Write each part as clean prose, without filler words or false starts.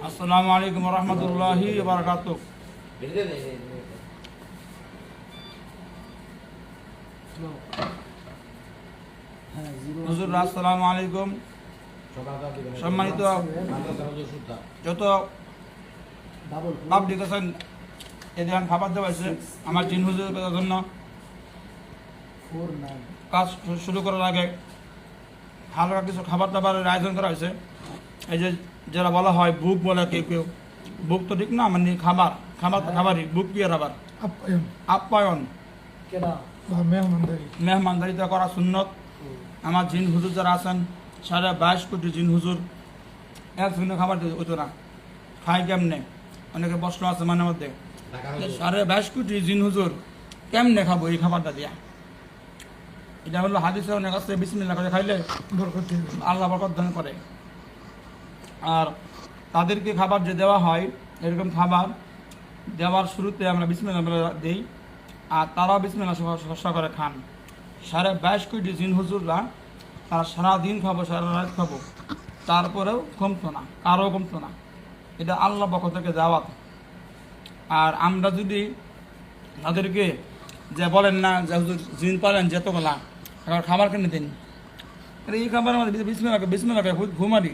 আসসালামু আলাইকুম রহমতুল্লাহি বারাকাতুহু। হুজুর আসসালামু আলাইকুম। সম্মানিত যত পাবলিক আছেন, এদের খাবার দেওয়া হয়েছে আমার জিন হুজুরের জন্য। কাজ শুরু করার আগে হালকা কিছু খাবার দাবারের আয়োজন করা হয়েছে। এই যে যারা বলা হয় বুক বলে কেউ কেউ, বুক তো ঠিক না, মানে খাবার খাবার তো খাবারই, বুক কি আর আবার আপ্যায়ন মেহমানদারিতা করা সুন্নত। আমার জিন হুজুর যারা আছেন 22.5 কোটি জিন হুজুর একদিনে খাবার হতো না, খায় কেমনে? অনেকে প্রশ্ন আছে মনের মধ্যে, 22.5 কোটি জিন হুজুর কেমনে খাবো এই খাবারটা দিয়া? এটা হলো হাদিসে অনেক আছে, বিসমিল্লাহ করে খাইলে আল্লাহ বরকত দান করে। আর তাদেরকে খাবার যে দেওয়া হয়, এরকম খাবার দেওয়ার শুরুতে আমরা বিসমিল্লাহ দিই, আর তারাও বিসমিল্লাহ করে খান। 22.5 কোটি জিন হুজুররা তারা সারাদিন খাবো, সারা রাত খাবো, তারপরেও কমতো না, কারও কমতো না। এটা আল্লাহ পক্ষ থেকে দাওয়াত। আর আমরা যদি তাদেরকে যে বলেন না যে হুজুর জিন পালেন যেতগুলা খাবার কিনে দিন, এই খাবার আমাদের বিসমিল্লাহ ঘুমারি,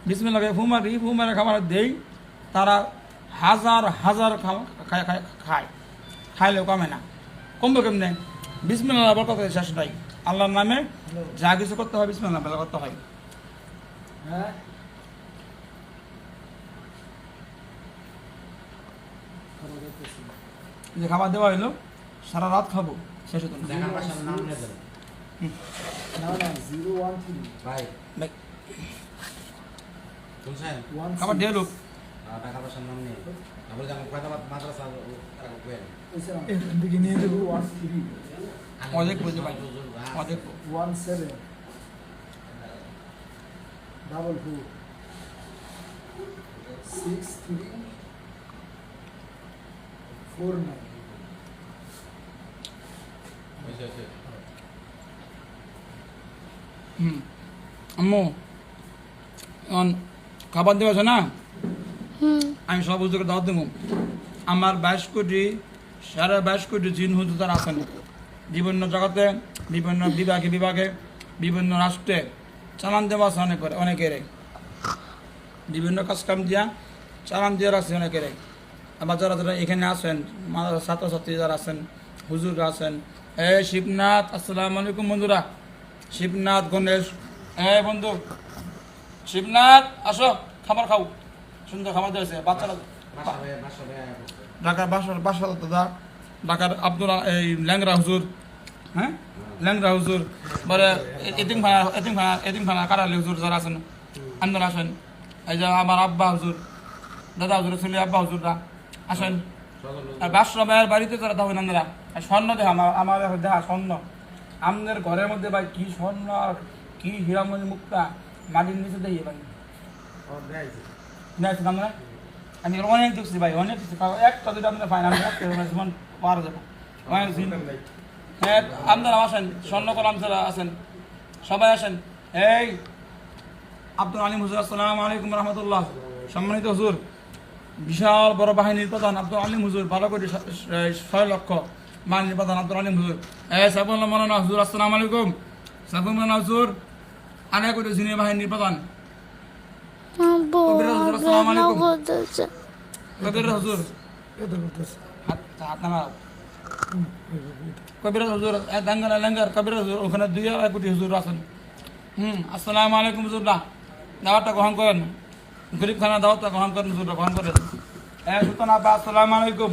বিসমিল্লাহ ফুমারে খাবার দেই, তারা হাজার হাজার খায়, খাইলেও কমে না। কমবে কেমনে? বিসমিল্লাহ বরকত শেষ নাই। আল্লাহর নামে যা কিছু করতে হয় বিসমিল্লাহ বলে করতে হয়। যে খাবার দেওয়া হইলো সারা রাত খাবো, শেষ হতো না। খাবার দিয়ে লোক অনেক বুঝতে পারি, অনেক 17226349। আম্মু খাবার দেওয়া না, আমি সব হুজুরকে দাওয়াত দেবো। আমার 22 কোটি জিন হুজুর তারা আছেন বিভিন্ন জগতে, বিভিন্ন বিভাগে বিভিন্ন রাষ্ট্রে চালান দেওয়া আছে অনেকের, বিভিন্ন কাজকাম দিয়া চালান দেওয়ার আছে অনেকের। আবার যারা যারা এখানে আছেন, ছাত্রছাত্রী যারা আছেন, হুজুররা আছেন, শিবনাথ আসসালামু আলাইকুম বন্ধুরা, শিবনাথ গণেশ, বন্ধু শিবনাথ আসো খাবার খাও, সুন্দর খাবার দিয়েছে বাচ্চারা। ঢাকার বাসা দাদা, ঢাকার আব্দুল্লাহ এই ল্যাংরা হুজুর, ল্যাংরা হুজুর, বলে এতিমখানা কারালি হুজুর যারা আছেন আপনারা আসেন। এই যে আমার আব্বা হুজুর, দাদা হুজুর ছেলে আব্বা হুজুররা আসেন। আর বাসরামের বাড়িতে যারা থাকেন আপনারা, স্বর্ণ দেখা আমার দেখা স্বর্ণ, আমাদের ঘরের মধ্যে ভাই কি স্বর্ণ আর কি হীরামণি মুক্তা মাটির নিচে দেখি ভাই, আমরা আমি অনেক দেখছি ভাই, অনেক কিছু একটা দুটো আপনার ফাইন আমি যেমন পাওয়া যাবো। আপনারা আসেন, স্বর্ণ কলাম যারা আছেন সবাই আসেন। এই আব্দুল আলিম হুজুর আসসালামু আলাইকুম রহমতুল্লাহ। সম্মানিত হুজুর, বিশাল বড় বাহিনীর প্রধান আব্দুল আলিম হুজুর, 12 কোটি 6 লক্ষ বাহিনীর প্রধান আব্দুল আলিম হুজুর। সাইফুল্লাহ মৌলানা হুজুর আসসালামু আলাইকুম। সাইফুল মৌলানা হুজুর 2.5 কোটি জিনি বাহিনীর প্রধান। কবির হুজুর আসসালামু আলাইকুম। কবির হুজুর কবির হুজুর লেঙ্গার কবির হুজুর, ওখানে 2 কোটি হুজুর আছেন। আসসালামু আলাইকুম হুজুররা, দাওয়াতটা গ্রহণ করেন, গরিব খানা দাওয়াতটা গ্রহণ করেন, হুজুররা গ্রহণ করেন। সুলতান আব্বা আসসালামু আলাইকুম।